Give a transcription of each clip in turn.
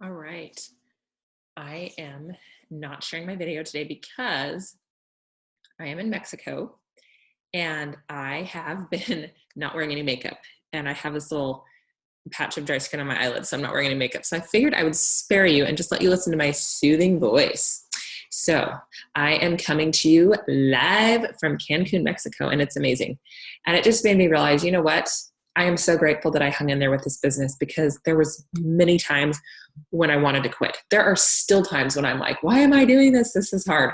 All right. I am not sharing my video today because I am in Mexico and I have been not wearing any makeup. And I have this little patch of dry skin on my eyelids, so I'm not wearing any makeup. So I figured I would spare you and just let you listen to my soothing voice. So I am coming to you live from Cancun, Mexico, and it's amazing. And it just made me realize, you know what? I am so grateful that I hung in there with this business because there was many times when I wanted to quit. There are still times when I'm like, why am I doing this? This is hard.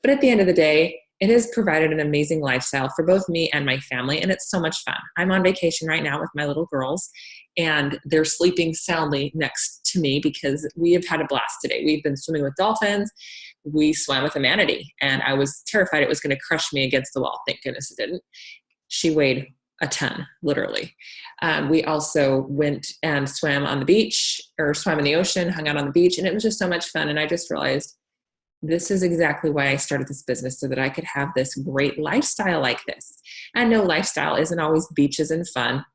But at the end of the day, it has provided an amazing lifestyle for both me and my family, and it's so much fun. I'm on vacation right now with my little girls, and they're sleeping soundly next to me because we have had a blast today. We've been swimming with dolphins. We swam with a manatee, and I was terrified it was going to crush me against the wall. Thank goodness it didn't. She weighed a ton, literally. We also went and swam on the beach or swam in the ocean, hung out on the beach, and it was just so much fun. And I just realized this is exactly why I started this business, so that I could have this great lifestyle like this. And no, lifestyle isn't always beaches and fun,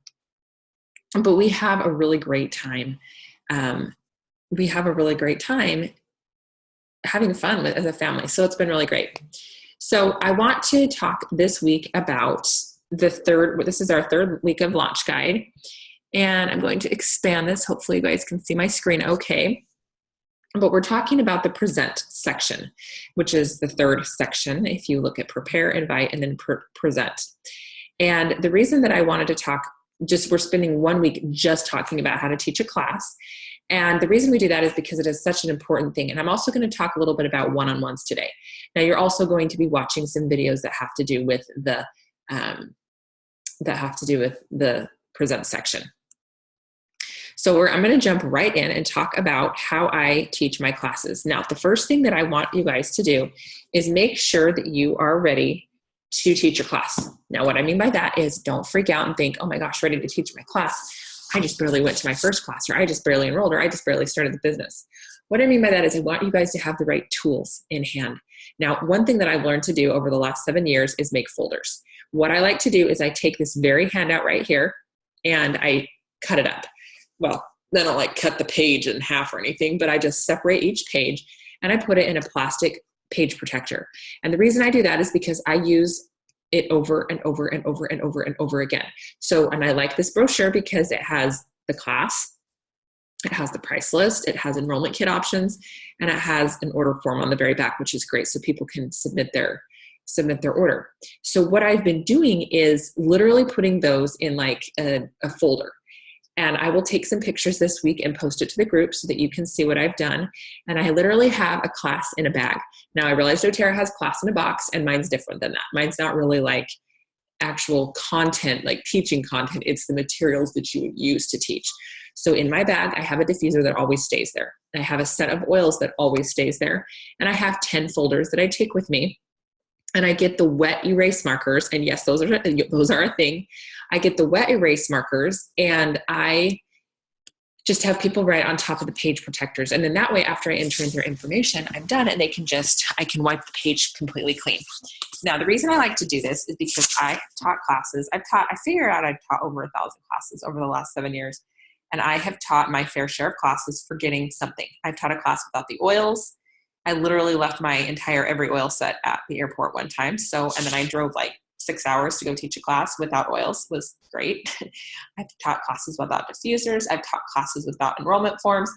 but we have a really great time. Um, we have a really great time having fun as a family. So it's been really great. So I want to talk this week about this is our third week of launch guide. And I'm going to expand this. Hopefully you guys can see my screen okay. But we're talking about the present section, which is the third section. If you look at prepare, invite, and then present. And the reason that I wanted to talk, we're spending 1 week just talking about how to teach a class. And the reason we do that is because it is such an important thing. And I'm also going to talk a little bit about one-on-ones today. Now, you're also going to be watching some videos that have to do with the present section. So I'm going to jump right in and talk about how I teach my classes. Now, the first thing that I want you guys to do is make sure that you are ready to teach your class. Now, what I mean by that is don't freak out and think, oh my gosh, ready to teach my class. I just barely went to my first class, or I just barely enrolled, or I just barely started the business. What I mean by that is I want you guys to have the right tools in hand. Now, one thing that I've learned to do over the last 7 years is make folders. What I like to do is I take this very handout right here and I cut it up. Well, I don't like cut the page in half or anything, but I just separate each page and I put it in a plastic page protector. And the reason I do that is because I use it over and over and over and over and over again. And I like this brochure because it has the class, it has the price list, it has enrollment kit options, and it has an order form on the very back, which is great so people can submit their order. So what I've been doing is literally putting those in like a folder. And I will take some pictures this week and post it to the group so that you can see what I've done. And I literally have a class in a bag. Now, I realize doTERRA has class in a box, and mine's different than that. Mine's not really like actual content, like teaching content. It's the materials that you would use to teach. So in my bag, I have a diffuser that always stays there. I have a set of oils that always stays there. And I have 10 folders that I take with me. And I get the wet erase markers. And yes, those are a thing. I get the wet erase markers and I just have people write on top of the page protectors. And then that way, after I enter in their information, I'm done and I can wipe the page completely clean. Now, the reason I like to do this is because I taught classes. I figured out I've taught over 1,000 classes over the last 7 years. And I have taught my fair share of classes forgetting something. I've taught a class without the oils. I literally left my entire every oil set at the airport one time. And then I drove like 6 hours to go teach a class without oils. It was great. I've taught classes without diffusers. I've taught classes without enrollment forms.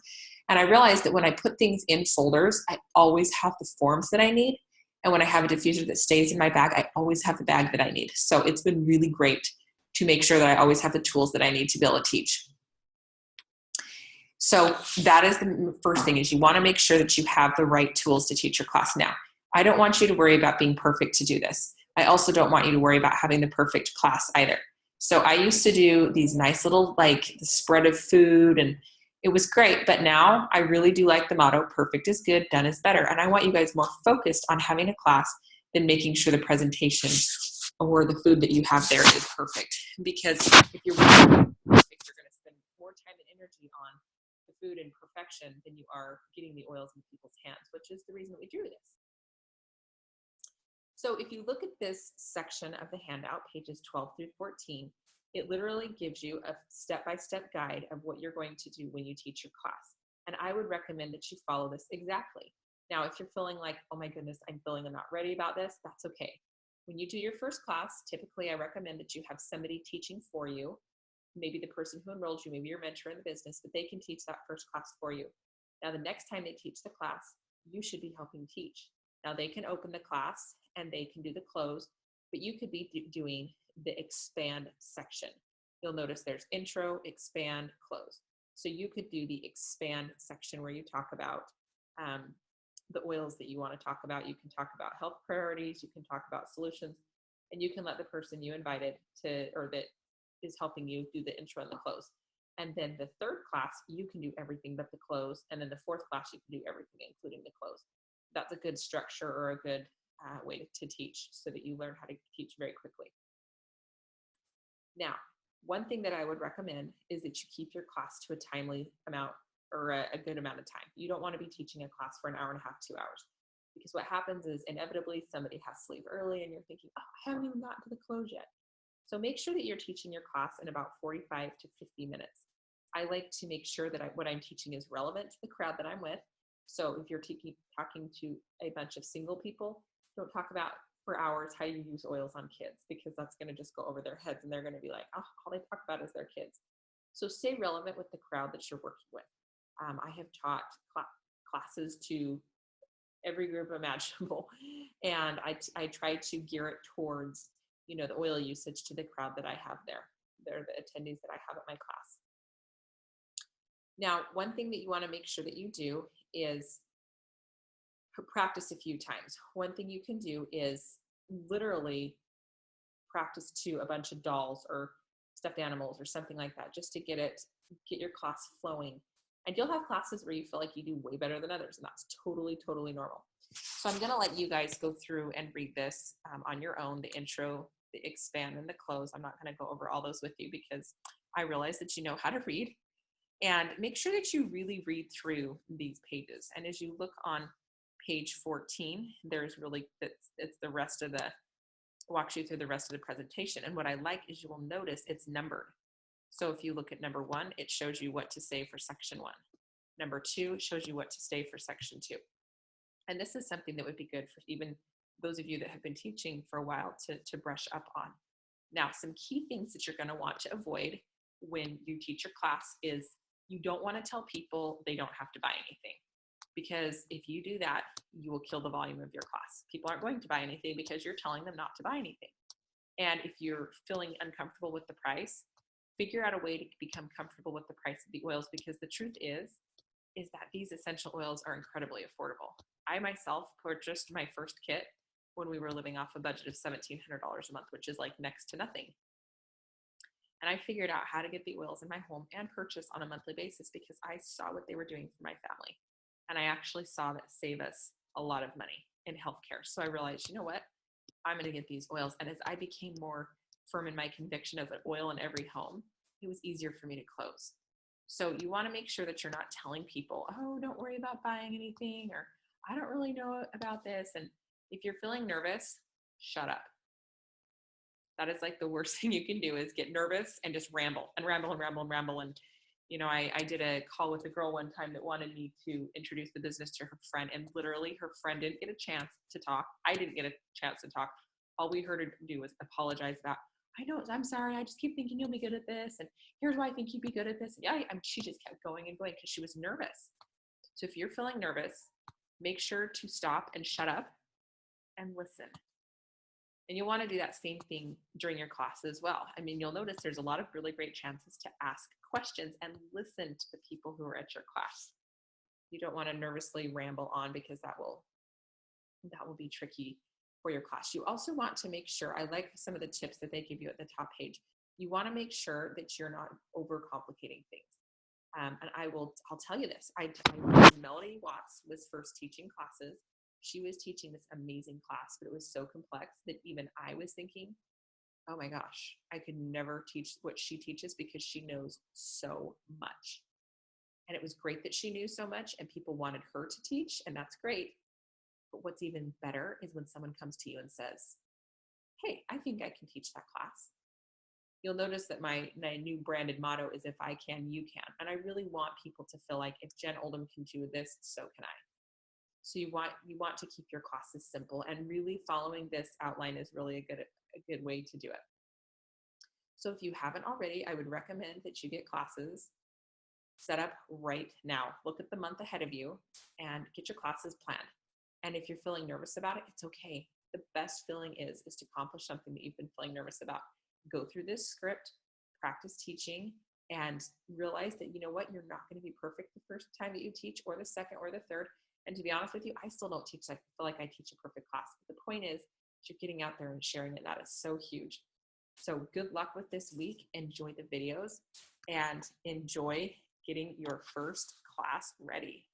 And I realized that when I put things in folders, I always have the forms that I need. And when I have a diffuser that stays in my bag, I always have the bag that I need. So it's been really great to make sure that I always have the tools that I need to be able to teach. So that is the first thing, is you want to make sure that you have the right tools to teach your class. Now, I don't want you to worry about being perfect to do this. I also don't want you to worry about having the perfect class either. So I used to do these nice little, like the spread of food, and it was great. But now I really do like the motto, perfect is good, done is better. And I want you guys more focused on having a class than making sure the presentation or the food that you have there is perfect. Because if you're really perfect, you're going to spend more time and energy on the food and perfection than you are getting the oils in people's hands, which is the reason that we drew this. So if you look at this section of the handout, pages 12 through 14, it literally gives you a step-by-step guide of what you're going to do when you teach your class. And I would recommend that you follow this exactly. Now, if you're feeling like, oh my goodness, I'm feeling I'm not ready about this, that's okay. When you do your first class, typically I recommend that you have somebody teaching for you, maybe the person who enrolled you, maybe your mentor in the business, but they can teach that first class for you. Now, the next time they teach the class, you should be helping teach. Now, they can open the class and they can do the close, but you could be doing the expand section. You'll notice there's intro, expand, close. So you could do the expand section where you talk about the oils that you want to talk about. You can talk about health priorities, you can talk about solutions, and you can let the person you invited to, or that is helping you, do the intro and the close. And then the third class, you can do everything but the close. And then the fourth class, you can do everything, including the close. That's a good structure or a good way to teach so that you learn how to teach very quickly. Now, one thing that I would recommend is that you keep your class to a timely amount or a good amount of time. You don't want to be teaching a class for an hour and a half, 2 hours, because what happens is inevitably somebody has to leave early and you're thinking, oh, I haven't even gotten to the close yet. So make sure that you're teaching your class in about 45 to 50 minutes. I like to make sure that what I'm teaching is relevant to the crowd that I'm with. So if you're talking to a bunch of single people, don't talk about for hours how you use oils on kids, because that's going to just go over their heads and they're going to be like, oh, all they talk about is their kids. So stay relevant with the crowd that you're working with. I have taught classes to every group imaginable, and I try to gear it towards, the oil usage to the crowd that I have there. They're the attendees that I have at my class. Now, one thing that you want to make sure that you do is practice a few times. One thing you can do is literally practice to a bunch of dolls or stuffed animals or something like that, just to get your class flowing. And you'll have classes where you feel like you do way better than others, and that's totally, totally normal. So I'm gonna let you guys go through and read this on your own, the intro, the expand, and the close. I'm not gonna go over all those with you because I realize that you know how to read. And make sure that you really read through these pages. And as you look on page 14, there's really, it's the rest of the, walks you through the rest of the presentation. And what I like is you will notice it's numbered. So if you look at number 1, it shows you what to say for section 1. Number 2 shows you what to say for section 2. And this is something that would be good for even those of you that have been teaching for a while to brush up on. Now, some key things that you're going to want to avoid when you teach your class is you don't want to tell people they don't have to buy anything, because if you do that, you will kill the volume of your class. People aren't going to buy anything because you're telling them not to buy anything. And if you're feeling uncomfortable with the price, figure out a way to become comfortable with the price of the oils, because the truth is that these essential oils are incredibly affordable. I myself purchased my first kit when we were living off a budget of $1,700 a month, which is like next to nothing. And I figured out how to get the oils in my home and purchase on a monthly basis because I saw what they were doing for my family. And I actually saw that save us a lot of money in healthcare. So I realized, you know what? I'm going to get these oils. And as I became more firm in my conviction of an oil in every home, it was easier for me to close. So you want to make sure that you're not telling people, oh, don't worry about buying anything, or I don't really know about this. And if you're feeling nervous, shut up. That is like the worst thing you can do, is get nervous and just ramble and ramble and ramble and ramble. And, I did a call with a girl one time that wanted me to introduce the business to her friend, and literally her friend didn't get a chance to talk. I didn't get a chance to talk. All we heard her do was apologize about, I'm sorry, I just keep thinking you'll be good at this, and here's why I think you'd be good at this. Yeah, she just kept going and going because she was nervous. So if you're feeling nervous, make sure to stop and shut up and listen. And you'll want to do that same thing during your class as well. I mean, you'll notice there's a lot of really great chances to ask questions and listen to the people who are at your class. You don't want to nervously ramble on, because that will be tricky for your class. You also want to make sure, I like some of the tips that they give you at the top page. You want to make sure that you're not overcomplicating things. And I'll tell you this. When Melody Watts was first teaching classes, she was teaching this amazing class, but it was so complex that even I was thinking, oh my gosh, I could never teach what she teaches, because she knows so much. And it was great that she knew so much and people wanted her to teach, and that's great. But what's even better is when someone comes to you and says, hey, I think I can teach that class. you'll notice that my new branded motto is if I can, you can. And I really want people to feel like if Jen Oldham can do this, so can I. So you want to keep your classes simple, and really following this outline is really a good way to do it. So if you haven't already, I would recommend that you get classes set up right now. Look at the month ahead of you and get your classes planned. And if you're feeling nervous about it, it's okay. The best feeling is to accomplish something that you've been feeling nervous about. Go through this script, practice teaching, and realize that, you know what, you're not going to be perfect the first time that you teach, or the second or the third. And to be honest with you, I still don't teach. I feel like I teach a perfect class. But the point is, you're getting out there and sharing it. That is so huge. So good luck with this week. Enjoy the videos and enjoy getting your first class ready.